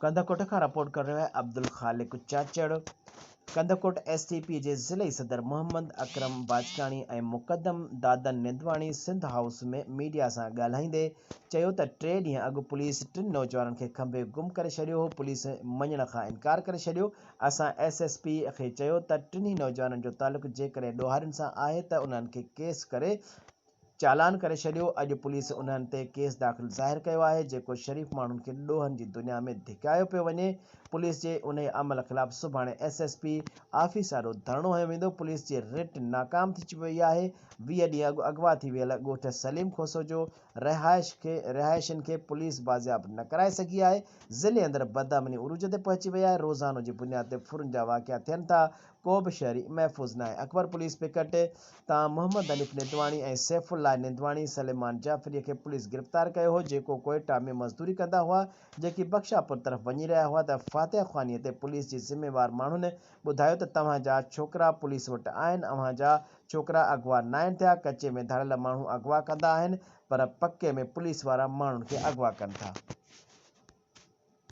कंदकोट का रिपोर्ट कर रहे हैं अब्दुल खालिक चाचड़। कंदकोट एसटीपी जे ज़िले सदर मोहम्मद अकरम बाजकानी ऐं मुक़दम दादन निंदवाणी सिंध हाउस में मीडिया से ॻाल्हाईंदे चयो त 3 ॾींहं अॻु पुलिस 3 नौजवाननि खे खंभे गुम करे छॾियो हो। पुलिस मञण खां इनकार करे छॾियो। असां एसएसपी खे चयो त 3 नौजवाननि जो तालुक़ु जेकॾहिं ॾोहारियुनि सां आहे त उन्हनि खे केस करे चालान करे छॾियो। अॼु पुलिस उन्हनि ते केस दाख़िल ज़ाहिर कयो आहे जेको शरीफ़ माण्हुनि खे ॾोहनि जी दुनिया में धिकायो पियो वञे। पुलिस जे उन अमल ख़िलाफ़ सुभाणे एसएसपी ऑफिस ॾाढो धरणो हयो वेंदो। पुलिस जी रिट नाकाम थी वई आहे। 20 ॾींहं अॻु अगवा थी वियल ॻोठ सलीम खोसो जो रिहाइशन खे पुलिस बाज़ियाब न कराए सघी आहे। ज़िले अंदरि बदअमनी उरूज ते पहुची वई आहे। रोज़ानो जी बुनियाद ते फुरुनि जा वाक़िया थियनि था। को बि शहरी महफ़ूज़ न आहे। अकबर पुलिस पिकट तां मोहम्मद अनीफ निंदवाणी ऐं सैफुल्ला निंदवाणी सलेमान जाफ़री खे पुलिस गिरफ़्तार कयो हो जेको कोयटा में मज़दूरी कंदा हुआ जेकी बख्शापुर तरफ़ वञी रहिया हुआ त फातिह ख़ानीअ ते पुलिस जी ज़िम्मेवार माण्हुनि ॿुधायो त तव्हांजा छोकिरा पुलिस वटि आहिनि। अव्हांजा छोकिरा अगवा न आहिनि थिया। कचे में धाड़ियल माण्हू अगवा कंदा आहिनि पर पके में पुलिस वारा माण्हुनि खे अगवा कनि था।